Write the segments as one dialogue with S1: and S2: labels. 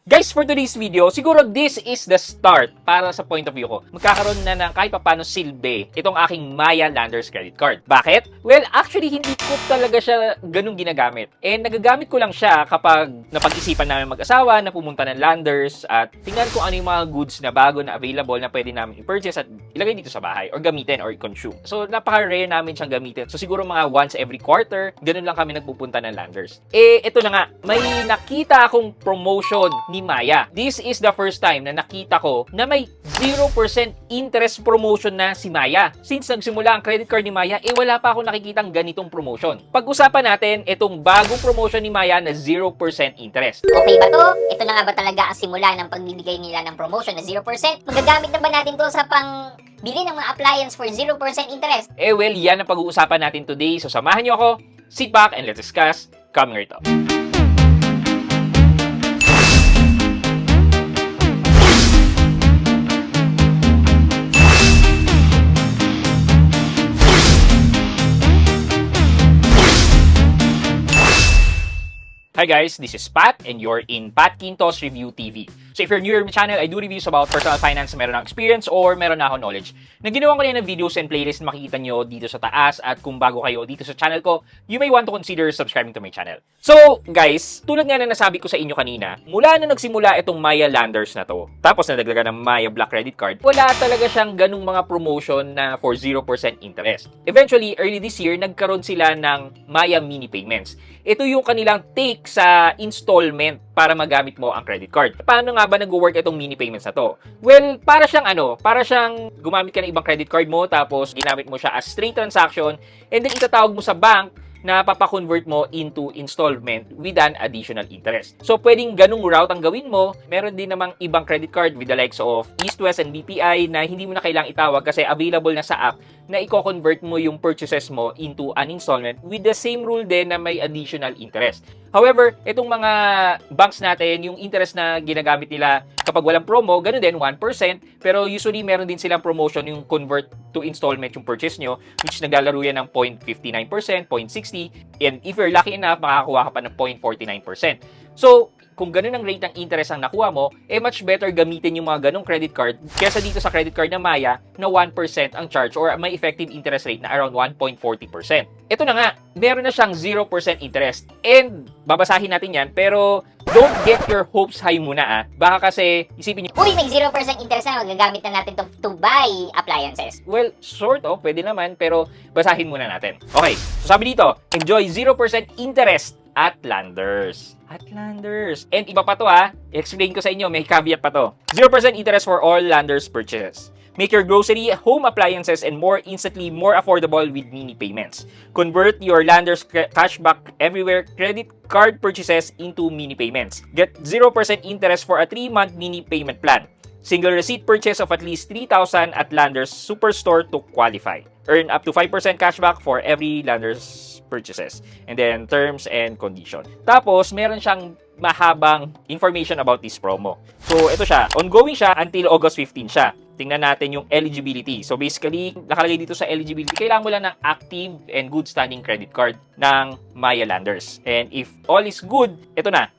S1: Guys, for today's video, siguro this is the start para sa point of view ko. Magkakaroon na ng kahit paano silbi itong aking Maya Landers credit card. Bakit? Well, actually, hindi ko talaga siya ganun ginagamit. And nagagamit ko lang siya kapag napag-isipan namin mag-asawa na pumunta ng Landers at tingnan kung ano yung mga goods na bago na available na pwede namin i-purchase at ilagay dito sa bahay or gamitin or i-consume. So, napaka-rare namin siyang gamitin. So, siguro mga once every quarter, ganun lang kami nagpupunta ng Landers. Ito na nga, may nakita akong promotion ni Maya. This is the first time na nakita ko na may 0% interest promotion na si Maya. Since nagsimula ang credit card ni Maya, wala pa ako nakikitang ganitong promotion. Pag-usapan natin itong bagong promotion ni Maya na 0% interest.
S2: Okay ba to? Ito na nga ba talaga ang simula ng pagbibigay nila ng promotion na 0%? Magagamit na ba natin to sa bili ng mga appliance for 0% interest?
S1: Well, yan ang pag-uusapan natin today. So, samahan niyo ako. Sit back and let's discuss coming right up. Hi guys, this is Pat and you're in Pat Quintos Review TV. So if you're new to my channel, I do reviews about personal finance na meron ng experience or meron na ako knowledge. Naginawa ko rin ng videos and playlist na makikita nyo dito sa taas at kung bago kayo dito sa channel ko, you may want to consider subscribing to my channel. So guys, tulad nga na nasabi ko sa inyo kanina, mula na nagsimula itong Maya Landers na to, tapos nadagdagan ng Maya Black Credit Card, wala talaga siyang ganung mga promotion na for 0% interest. Eventually, early this year, nagkaroon sila ng Maya Mini Payments. Ito yung kanilang take sa installment para magamit mo ang credit card. Paano nga ba nag-work itong mini payments na to? Well, para siyang gumamit ka ng ibang credit card mo tapos ginamit mo siya as straight transaction and then itatawag mo sa bank na papakonvert mo into installment with an additional interest. So, pwedeng ganung route ang gawin mo. Meron din namang ibang credit card with the likes of East West and BPI na hindi mo na kailangang itawag kasi available na sa app na i-convert mo yung purchases mo into an installment with the same rule din na may additional interest. However, itong mga banks natin, yung interest na ginagamit nila kapag walang promo, ganun din, 1%. Pero usually, meron din silang promotion yung convert to installment yung purchase nyo, which naglalaro yan ng 0.59%, 0.60%, and if you're lucky enough, makakakuha ka pa ng 0.49%. So, kung ganun ang rate ng interest ang nakuha mo, much better gamitin yung mga ganung credit card kesa dito sa credit card na Maya na 1% ang charge or may effective interest rate na around 1.40%. Ito na nga, meron na siyang 0% interest. And babasahin natin yan, pero don't get your hopes high muna Baka kasi isipin niyo,
S2: Uy, may 0% interest na, magagamit na natin to buy appliances.
S1: well, sort of, pwede naman, pero basahin muna natin. Okay, so sabi dito, enjoy 0% interest at Landers. At Landers. And iba pa to explain ko sa inyo, may caveat pa to. 0% interest for all Landers purchases. Make your grocery, home appliances, and more instantly more affordable with mini payments. Convert your Landers cashback everywhere credit card purchases into mini payments. Get 0% interest for a 3-month mini payment plan. Single receipt purchase of at least 3,000 at Landers Superstore to qualify. Earn up to 5% cashback for every Landers purchases. And then, terms and condition. Tapos, meron siyang mahabang information about this promo. So, ito siya. Ongoing siya until August 15 siya. Tingnan natin yung eligibility. So, basically, nakalagay dito sa eligibility, kailangan mo lang ng active and good standing credit card ng Maya Landers. And if all is good, ito na.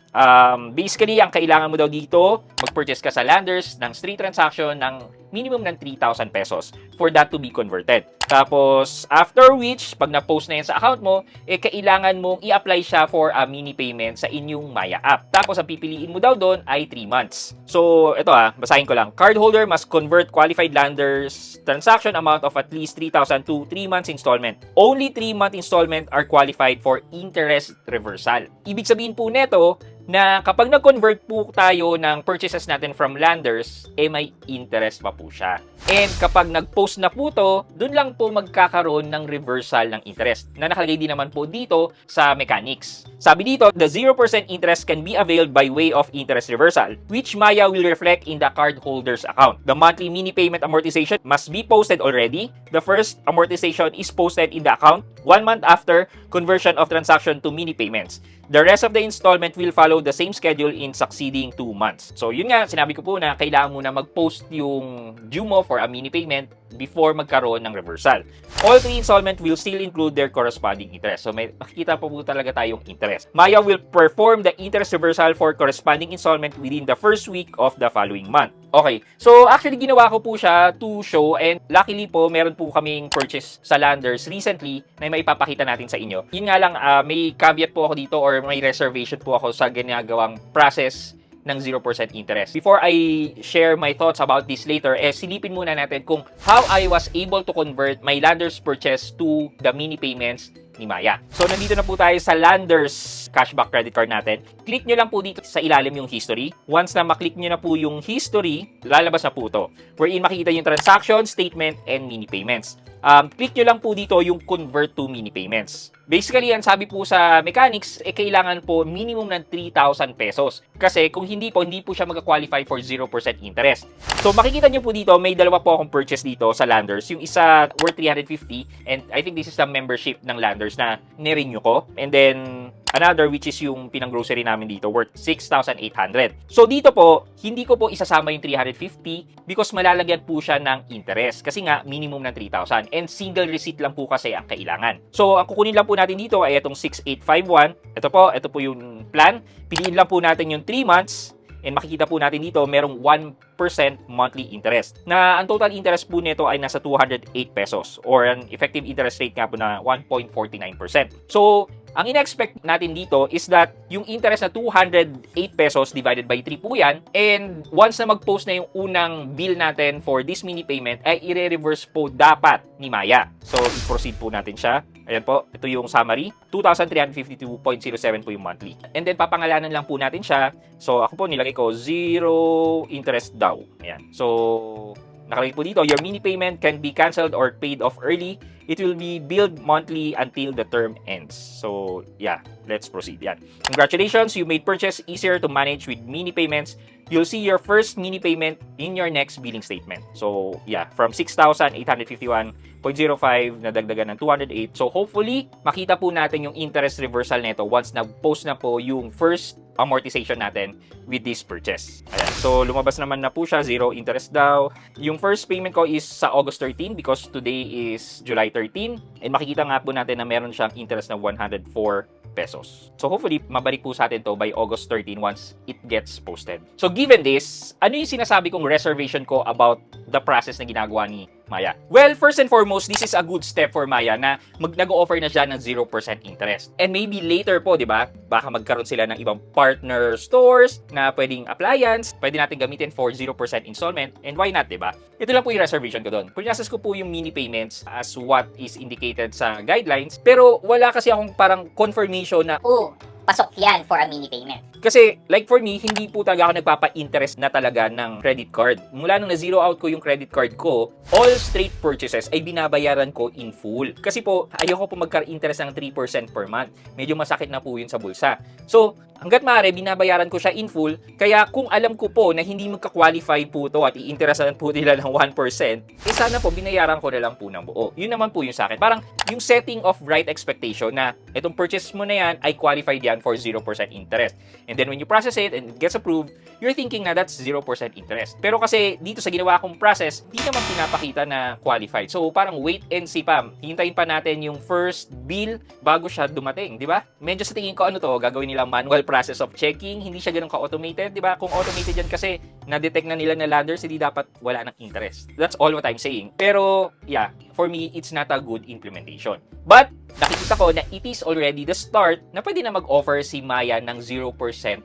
S1: Basically, ang kailangan mo daw dito, mag-purchase ka sa Landers ng straight transaction ng minimum ng 3,000 pesos for that to be converted. Tapos, after which, pag na-post na yan sa account mo, kailangan mong i-apply siya for a mini payment sa inyong Maya app. Tapos, ang pipiliin mo daw doon ay 3 months. So, ito basahin ko lang. Cardholder must convert qualified Landers transaction amount of at least 3,000 to 3 months installment. Only 3-month installment are qualified for interest reversal. Ibig sabihin po neto, na kapag nag-convert po tayo ng purchases natin from Landers, may interest pa po siya. And kapag nag-post na po to, dun lang po magkakaroon ng reversal ng interest na nakalagay din naman po dito sa mechanics. Sabi dito, the 0% interest can be availed by way of interest reversal, which Maya will reflect in the cardholder's account. The monthly mini payment amortization must be posted already. The first amortization is posted in the account 1 month after conversion of transaction to mini payments. The rest of the installment will follow the same schedule in succeeding 2 months. So, yun nga, sinabi ko po na kailangan mo na mag-post yung due mo for a mini payment before magkaroon ng reversal. All 3 installment will still include their corresponding interest. So may makikita po talaga tayong interest. Maya will perform the interest reversal for corresponding installment within the first week of the following month. Okay, so actually ginawa ko po siya to show, and luckily po meron po kaming purchase sa Landers recently na maipapakita natin sa inyo. Yun nga lang, may caveat po ako dito or may reservation po ako sa ginagawang process ng 0% interest. Before I share my thoughts about this later, silipin muna natin kung how I was able to convert my Landers purchase to the mini payments ni Maya. So, nandito na po tayo sa Landers cashback credit card natin. Click nyo lang po dito sa ilalim yung history. Once na maklik nyo na po yung history, lalabas na po ito. Wherein makikita yung transaction, statement, and mini payments. Click nyo lang po dito yung convert to mini payments. Basically, yan sabi po sa mechanics, kailangan po minimum ng 3,000 pesos. Kasi kung hindi po siya mag-qualify for 0% interest. So, makikita nyo po dito, may dalawa po akong purchase dito sa Landers. Yung isa worth 350, and I think this is the membership ng Landers na nirenew ko. And then, another which is yung pinang-grocery namin dito worth 6,800. So, dito po, hindi ko po isasama yung 350 because malalagyan po siya ng interest. Kasi nga, minimum ng 3,000. And single receipt lang po kasi ang kailangan. So, ang kukunin lang po natin dito ay itong 6,851. Ito po yung plan. Piliin lang po natin yung 3 months. And makikita po natin dito, merong 1% monthly interest. Na ang total interest po nito ay nasa 208 pesos. Or an effective interest rate nga po na 1.49%. So, ang in-expect natin dito is that yung interest na 208 pesos divided by 3 po yan. And once na mag-post na yung unang bill natin for this mini payment, ay i-reverse po dapat ni Maya. So, i-proceed po natin siya. Ayan po, ito yung summary. 2,352.07 po yung monthly. And then, papangalanan lang po natin siya. So, ako po nilagay ko, 0 interest daw. Ayan. So, nakalagay po dito, your mini payment can be canceled or paid off early. It will be billed monthly until the term ends. So, yeah, let's proceed. Yan. Congratulations, you made purchase easier to manage with mini payments. You'll see your first mini payment in your next billing statement. So, yeah, from 6,851.05 nadagdagan ng 208. So, hopefully, makita po natin yung interest reversal nito once nag-post na po yung first amortization natin with this purchase. Ayan. So, lumabas naman na po siya, 0 interest daw. Yung first payment ko is sa August 13 because today is July 13. And makikita nga po natin na meron siyang interest na 104 pesos. So, hopefully, mabalik po sa atin to by August 13 once it gets posted. So, given this, ano yung sinasabi kong reservation ko about the process na ginagawa ni Maya? Well, first and foremost, this is a good step for Maya na nag-offer na siya ng 0% interest. And maybe later po, di ba, baka magkaroon sila ng ibang partner stores na pwedeng appliance, pwede natin gamitin for 0% installment, and why not, di ba? Ito lang po yung reservation ko doon. Pinasas ko po yung mini payments as what is indicated sa guidelines, pero wala kasi akong parang confirmation na,
S2: pasok yan for a mini payment.
S1: kasi, like for me, hindi po talaga ako nagpapa-interest na talaga ng credit card. Mula nung na-zero out ko yung credit card ko, all straight purchases ay binabayaran ko in full. Kasi po, ayoko po magka-interest ng 3% per month. Medyo masakit na po yun sa bulsa. So, hanggat maaari, binabayaran ko siya in full. Kaya kung alam ko po na hindi magka-qualify po to at i-interestan po nila ng 1%, sana po binayaran ko na lang po ng buo. Yun naman po yung sa akin. Parang yung setting of right expectation na itong purchase mo na yan ay qualified yan for 0% interest. And then when you process it and it gets approved, you're thinking na that's 0% interest. Pero kasi dito sa ginawa kong process, di naman pinapakita na qualified. So parang wait and see pa. Hintayin pa natin yung first bill bago siya dumating, di ba? Medyo sa tingin ko gagawin nilang manual process of checking. Hindi siya ganun ka-automated, di ba? Kung automated yan kasi na-detect na nila na landers, hindi dapat wala ng interest. That's all what I'm saying. Pero yeah, for me, it's not a good implementation. But nakikita ko na it is already the start na pwede na mag-offer si Maya ng 0%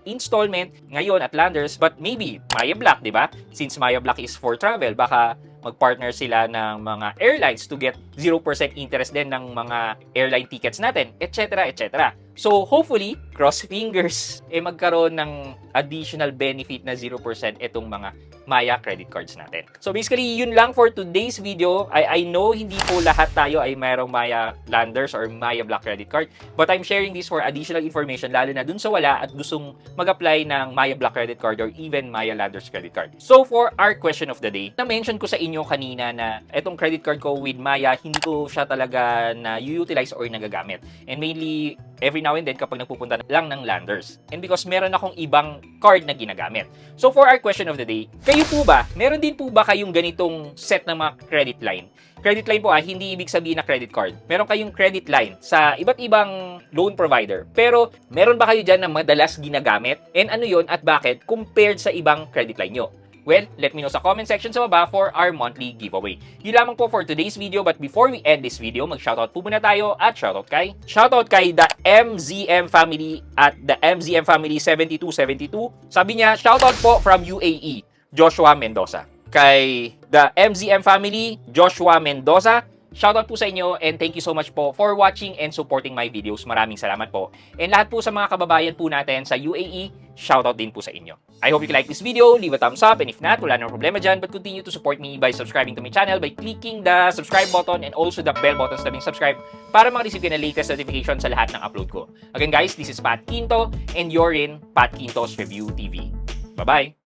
S1: installment ngayon at Landers, but maybe Maya Black, di ba? Since Maya Black is for travel, baka mag-partner sila ng mga airlines to get 0% interest din ng mga airline tickets natin, etc. etc. So, hopefully, cross fingers, magkaroon ng additional benefit na 0% itong mga Maya credit cards natin. So, basically, yun lang for today's video. I know hindi po lahat tayo ay mayroong Maya Landers or Maya Black credit card, but I'm sharing this for additional information, lalo na dun sa wala at gustong mag-apply ng Maya Black credit card or even Maya Landers credit card. So, for our question of the day, na-mention ko sa inyo kanina na itong credit card ko with Maya, hindi ko siya talaga na-utilize or nagagamit. And mainly, every now and then, kapag nagpupunta lang ng Landers. And because meron akong ibang card na ginagamit. So for our question of the day, kayo po ba, meron din po ba kayong ganitong set ng mga credit line? Credit line po hindi ibig sabihin na credit card. Meron kayong credit line sa iba't ibang loan provider. Pero meron ba kayo dyan na madalas ginagamit? And ano yon at bakit compared sa ibang credit line nyo? Well, let me know sa comment section sa baba for our monthly giveaway. Yun lamang po for today's video, but before we end this video, mag-shoutout po muna tayo at shoutout kay the MZM family at the MZM family 7272. Sabi niya, shoutout po from UAE, Joshua Mendoza. Kay the MZM family, Joshua Mendoza, shoutout po sa inyo and thank you so much po for watching and supporting my videos. Maraming salamat po. And lahat po sa mga kababayan po natin sa UAE, shoutout din po sa inyo. I hope you like this video, leave a thumbs up, and if not, wala nang problema dyan, but continue to support me by subscribing to my channel by clicking the subscribe button and also the bell button sa subscribe para makareceive ka ng latest notification sa lahat ng upload ko. Again guys, this is Pat Quinto and you're in Pat Quinto's Review TV. Bye-bye!